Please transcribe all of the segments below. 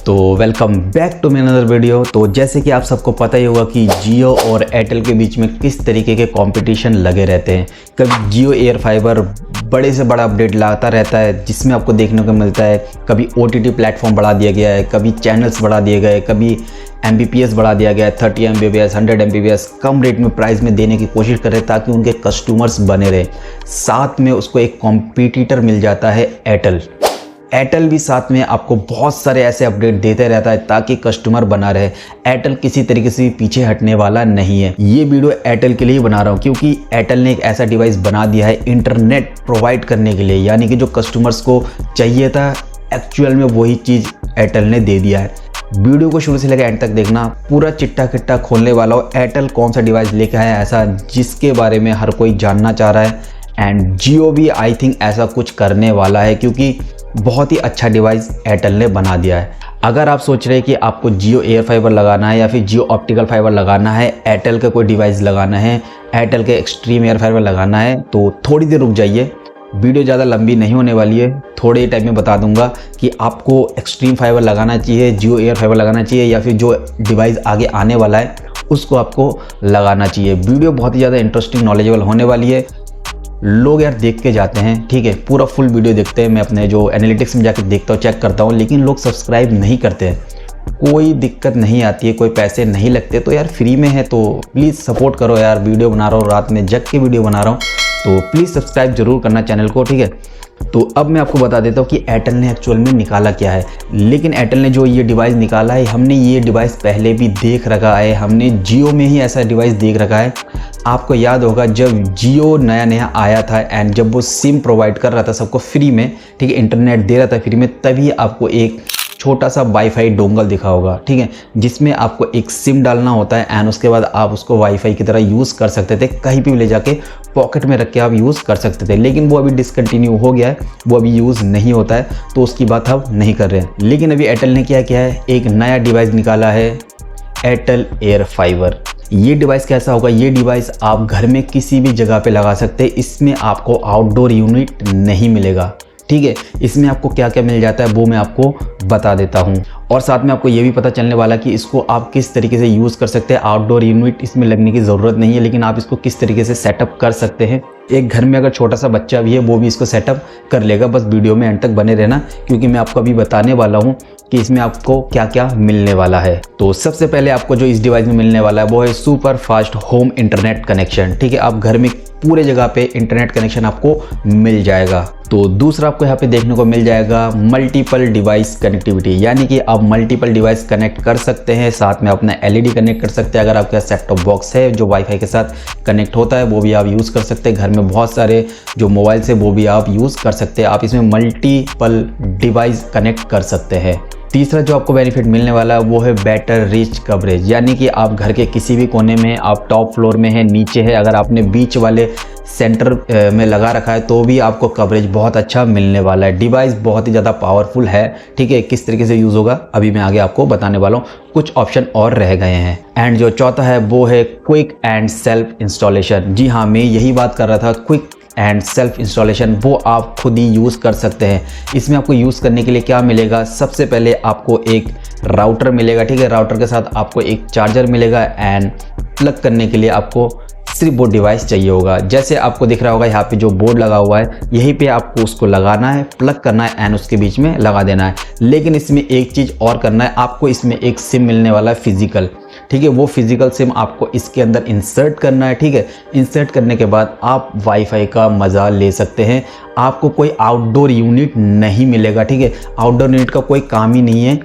तो welcome back to मेरी another video. तो जैसे कि आप सबको पता ही होगा कि जियो और एयरटेल के बीच में किस तरीके के कंपटीशन लगे रहते हैं। कभी जियो एयर फाइबर बड़े से बड़ा अपडेट लाता रहता है जिसमें आपको देखने को मिलता है कभी OTT प्लेटफॉर्म बढ़ा दिया गया है, कभी चैनल्स बढ़ा दिए गए, कभी Mbps बढ़ा दिया गया है, 30 Mbps 100 Mbps कम रेट में प्राइस में देने की कोशिश कर रहे हैं ताकि उनके कस्टमर्स बने रहे। साथ में उसको एक कॉम्पिटिटर मिल जाता है एयरटेल भी साथ में आपको बहुत सारे ऐसे अपडेट देते रहता है ताकि कस्टमर बना रहे। एयरटेल किसी तरीके से भी पीछे हटने वाला नहीं है। ये वीडियो एयरटेल के लिए बना रहा हूँ क्योंकि एयरटेल ने एक ऐसा डिवाइस बना दिया है इंटरनेट प्रोवाइड करने के लिए, यानी कि जो कस्टमर्स को चाहिए था एक्चुअल में वही चीज़ एयरटेल ने दे दिया है। वीडियो को शुरू से लेकर एंड तक देखना, पूरा चिट्टा किट्टा खोलने वाला हो एयरटेल कौन सा डिवाइस लेके आया ऐसा जिसके बारे में हर कोई जानना चाह रहा है। एंड जियो भी आई थिंक ऐसा कुछ करने वाला है क्योंकि बहुत ही अच्छा डिवाइस एयरटेल ने बना दिया है। अगर आप सोच रहे हैं कि आपको जियो एयर फाइबर लगाना है या फिर जियो ऑप्टिकल फाइबर लगाना है, एयरटेल का कोई डिवाइस लगाना है, एयरटेल के एक्सट्रीम एयर फाइबर लगाना है, तो थोड़ी देर रुक जाइए। वीडियो ज़्यादा लंबी नहीं होने वाली है, थोड़े ही टाइम में बता दूंगा कि आपको एक्सट्रीम फाइबर लगाना चाहिए, जियो एयर फाइबर लगाना चाहिए या फिर जो डिवाइस आगे आने वाला है उसको आपको लगाना चाहिए। वीडियो बहुत ही ज़्यादा इंटरेस्टिंग नॉलेजेबल होने वाली है। लोग यार देख के जाते हैं, ठीक है, पूरा फुल वीडियो देखते हैं। मैं अपने जो एनालिटिक्स में जाकर देखता हूँ, चेक करता हूँ, लेकिन लोग सब्सक्राइब नहीं करते हैं। कोई दिक्कत नहीं आती है, कोई पैसे नहीं लगते, तो यार फ्री में है तो प्लीज़ सपोर्ट करो यार। वीडियो बना रहा हूँ, रात में जग के वीडियो बना रहा हूँ, तो प्लीज़ सब्सक्राइब जरूर करना चैनल को, ठीक है। तो अब मैं आपको बता देता हूँ कि एयरटेल ने एक्चुअल में निकाला क्या है। लेकिन एयरटेल ने जो ये डिवाइस निकाला है, हमने ये डिवाइस पहले भी देख रखा है, हमने जियो में ही ऐसा डिवाइस देख रखा है। आपको याद होगा जब जियो नया नया आया था एंड जब वो सिम प्रोवाइड कर रहा था सबको फ्री में, ठीक है, इंटरनेट दे रहा था फ्री में, तभी आपको एक छोटा सा वाईफाई डोंगल दिखा होगा, ठीक है, जिसमें आपको एक सिम डालना होता है एंड उसके बाद आप उसको वाईफाई की तरह यूज़ कर सकते थे, कहीं भी ले जाके पॉकेट में रख के आप यूज़ कर सकते थे। लेकिन वो अभी डिसकंटिन्यू हो गया है, वो अभी यूज़ नहीं होता है, तो उसकी बात हम नहीं कर रहे हैं। लेकिन अभी एयरटेल ने क्या किया है, एक नया डिवाइस निकाला है एयरटेल एयर फाइबर। ये डिवाइस कैसा होगा, ये डिवाइस आप घर में किसी भी जगह पे लगा सकते हैं। इसमें आपको आउटडोर यूनिट नहीं मिलेगा, ठीक है। इसमें आपको क्या क्या मिल जाता है वो मैं आपको बता देता हूँ, और साथ में आपको ये भी पता चलने वाला कि इसको आप किस तरीके से यूज़ कर सकते हैं। आउटडोर यूनिट इसमें लगने की ज़रूरत नहीं है, लेकिन आप इसको किस तरीके से सेटअप कर सकते हैं। एक घर में अगर छोटा सा बच्चा भी है वो भी इसको सेटअप कर लेगा। बस वीडियो में एंड तक बने रहना क्योंकि मैं आपको अभी बताने वाला हूँ कि इसमें आपको क्या क्या मिलने वाला है। तो सबसे पहले आपको जो इस डिवाइस में मिलने वाला है वो है super fast home internet connection, ठीक है। आप घर में पूरे जगह पे इंटरनेट कनेक्शन आपको मिल जाएगा। तो दूसरा आपको यहाँ पे देखने को मिल जाएगा मल्टीपल डिवाइस कनेक्टिविटी, यानी कि आप मल्टीपल डिवाइस कनेक्ट कर सकते हैं, साथ में अपना LED कनेक्ट कर सकते हैं। अगर आपके पास सेट टॉप बॉक्स है जो वाईफाई के साथ कनेक्ट होता है वो भी आप यूज़ कर सकते हैं। घर में बहुत सारे जो मोबाइल से वो भी आप यूज़ कर सकते हैं। आप इसमें मल्टीपल डिवाइस कनेक्ट कर सकते हैं। तीसरा जो आपको बेनिफिट मिलने वाला है वो है बेटर रीच कवरेज, यानी कि आप घर के किसी भी कोने में, आप टॉप फ्लोर में है, नीचे है, अगर आपने बीच वाले सेंटर में लगा रखा है तो भी आपको कवरेज बहुत अच्छा मिलने वाला है। डिवाइस बहुत ही ज़्यादा पावरफुल है, ठीक है। किस तरीके से यूज़ होगा अभी मैं आगे आपको बताने वाला हूँ, कुछ ऑप्शन और रह गए हैं। एंड जो चौथा है वो है क्विक एंड सेल्फ इंस्टॉलेशन। जी हाँ, मैं यही बात कर रहा था, क्विक एंड सेल्फ इंस्टॉलेशन, वो आप खुद ही यूज़ कर सकते हैं। इसमें आपको यूज़ करने के लिए क्या मिलेगा, सबसे पहले आपको एक राउटर मिलेगा, ठीक है। राउटर के साथ आपको एक चार्जर मिलेगा एंड प्लग करने के लिए आपको सिर्फ वो डिवाइस चाहिए होगा। जैसे आपको दिख रहा होगा यहाँ पे जो बोर्ड लगा हुआ है, यहीं पे आपको उसको लगाना है, प्लग करना है एंड उसके बीच में लगा देना है। लेकिन इसमें एक चीज़ और करना है, आपको इसमें एक सिम मिलने वाला है फिजिकल, ठीक है। वो फिजिकल सिम आपको इसके अंदर इंसर्ट करना है, ठीक है। इंसर्ट करने के बाद आप वाईफाई का मज़ा ले सकते हैं। आपको कोई आउटडोर यूनिट नहीं मिलेगा, ठीक है। आउटडोर यूनिट का कोई काम ही नहीं है।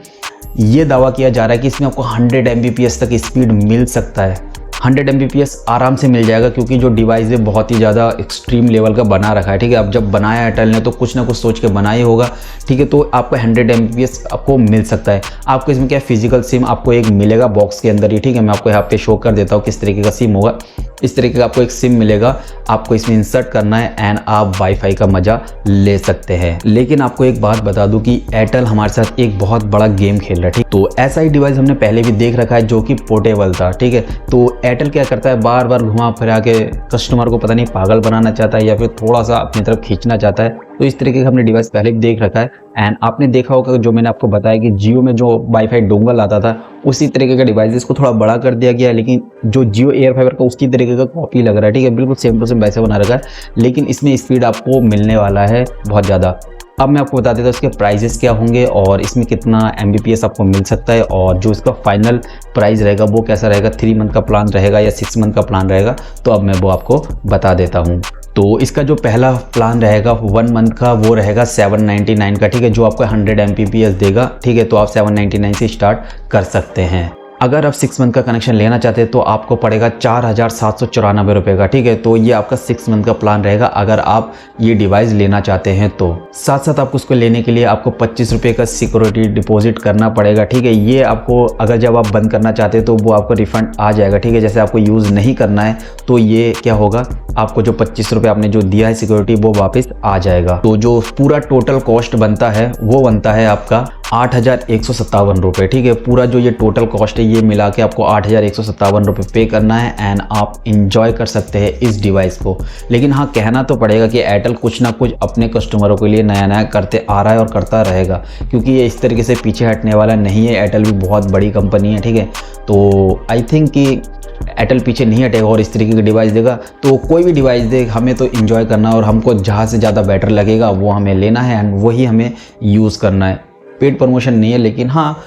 ये दावा किया जा रहा है कि इसमें आपको 100 Mbps तक स्पीड मिल सकता है। 100 Mbps आराम से मिल जाएगा क्योंकि जो डिवाइस है बहुत ही ज़्यादा एक्सट्रीम लेवल का बना रखा है, ठीक है। अब जब बनाया एयरटेल ने तो कुछ ना कुछ सोच के बनाया ही होगा, ठीक है। तो आपको 100 Mbps आपको मिल सकता है। आपको इसमें क्या फिजिकल सिम आपको एक मिलेगा बॉक्स के अंदर ही, ठीक है। मैं आपको यहाँ पे शो कर देता हूँ किस तरीके का सिम होगा। इस तरीके का आपको एक सिम मिलेगा, आपको इसमें इंसर्ट करना है एंड आप वाईफाई का मज़ा ले सकते हैं। लेकिन आपको एक बात बता दूं कि एयरटेल हमारे साथ एक बहुत बड़ा गेम खेल रहा है, ठीक। तो ऐसा ही डिवाइस हमने पहले भी देख रखा है जो कि पोर्टेबल था, ठीक है। तो एयरटेल क्या करता है, बार बार घुमा फिरा के कस्टमर को पता नहीं पागल बनाना चाहता है या फिर थोड़ा सा अपनी तरफ खींचना चाहता है। तो इस तरीके का हमने डिवाइस पहले भी देख रखा है। एंड आपने देखा होगा जो मैंने आपको बताया कि जियो में जो वाईफाई डोंगल आता था उसी तरीके का डिवाइस, इसको थोड़ा बड़ा कर दिया गया है, लेकिन जो जियो एयर फाइबर का उसकी तरीके का कॉपी लग रहा है, ठीक है, बिल्कुल सेम टू सेम वैसे बना रखा है, लेकिन इसमें स्पीड आपको मिलने वाला है बहुत ज़्यादा। अब मैं आपको बता देता हूँ इसके प्राइजेस क्या होंगे और इसमें कितना Mbps आपको मिल सकता है और जो इसका फाइनल प्राइस रहेगा वो कैसा रहेगा, 3 मंथ का प्लान रहेगा या 6 मंथ का प्लान रहेगा, तो अब मैं वो आपको बता देता हूँ। तो इसका जो पहला प्लान रहेगा 1 मंथ का वो रहेगा 799 का, ठीक है, जो आपको 100 Mbps देगा, ठीक है। तो आप 799 से स्टार्ट कर सकते हैं। अगर आप 6 मंथ का कनेक्शन लेना चाहते हैं तो आपको पड़ेगा 4794 रुपये का, ठीक है। तो ये आपका 6 मंथ का प्लान रहेगा अगर आप ये डिवाइस लेना चाहते हैं तो। साथ साथ आपको उसको लेने के लिए आपको 25 रुपये का सिक्योरिटी डिपॉजिट करना पड़ेगा, ठीक है। ये आपको अगर जब आप बंद करना चाहते हैं तो वो आपको रिफंड आ जाएगा, ठीक है। जैसे आपको यूज़ नहीं करना है तो ये क्या होगा, आपको जो 25 रुपये आपने जो दिया है सिक्योरिटी वो वापस आ जाएगा। तो जो पूरा टोटल कॉस्ट बनता है वो बनता है आपका 8157 रुपये, ठीक है। पूरा जो ये टोटल कॉस्ट है ये मिला के आपको 8157 रुपये पे करना है एंड आप इंजॉय कर सकते हैं इस डिवाइस को। लेकिन हाँ, कहना तो पड़ेगा कि एयरटेल कुछ ना कुछ अपने कस्टमरों के लिए नया नया करते आ रहा है और करता रहेगा, क्योंकि ये इस तरीके से पीछे हटने वाला नहीं है। एयरटेल भी बहुत बड़ी कंपनी है, ठीक है। तो आई थिंक कि एयरटेल पीछे नहीं हटेगा और इस तरीके की डिवाइस देगा। तो कोई भी डिवाइस दे, हमें तो इंजॉय करना है और हमको जहाँ से ज़्यादा बेटर लगेगा वो हमें लेना है एंड वही हमें यूज़ करना है। पेड प्रमोशन नहीं है, लेकिन हाँ,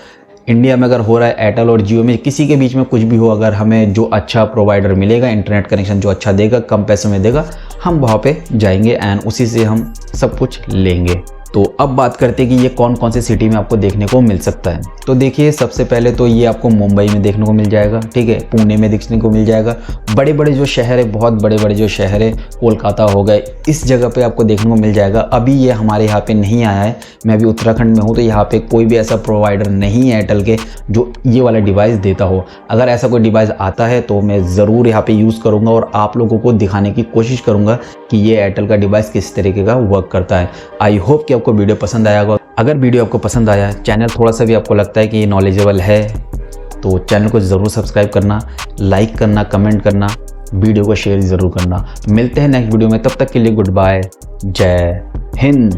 इंडिया में अगर हो रहा है एयरटेल और जियो में किसी के बीच में कुछ भी हो, अगर हमें जो अच्छा प्रोवाइडर मिलेगा, इंटरनेट कनेक्शन जो अच्छा देगा, कम पैसे में देगा, हम वहाँ पे जाएंगे एंड उसी से हम सब कुछ लेंगे। तो अब बात करते हैं कि ये कौन कौन सी सिटी में आपको देखने को मिल सकता है। तो देखिए, सबसे पहले तो ये आपको मुंबई में देखने को मिल जाएगा, ठीक है, पुणे में देखने को मिल जाएगा। बड़े बड़े जो शहर है, बहुत बड़े बड़े जो शहर है, कोलकाता हो गए, इस जगह पे आपको देखने को मिल जाएगा। अभी ये हमारे यहाँ पे नहीं आया है, मैं अभी उत्तराखंड में हूँ, तो यहाँ पे कोई भी ऐसा प्रोवाइडर नहीं है एयरटेल के जो ये वाला डिवाइस देता हो। अगर ऐसा कोई डिवाइस आता है तो मैं ज़रूर यहाँ पे यूज़ करूँगा और आप लोगों को दिखाने की कोशिश करूँगा कि ये एयरटेल का डिवाइस किस तरीके का वर्क करता है। आई होप कि आपको वीडियो पसंद आया होगा। अगर वीडियो आपको पसंद आया, चैनल थोड़ा सा भी आपको लगता है कि ये नॉलेजेबल है, तो चैनल को ज़रूर सब्सक्राइब करना, लाइक करना, कमेंट करना, वीडियो को शेयर ज़रूर करना। मिलते हैं नेक्स्ट वीडियो में, तब तक के लिए गुड बाय, जय हिंद।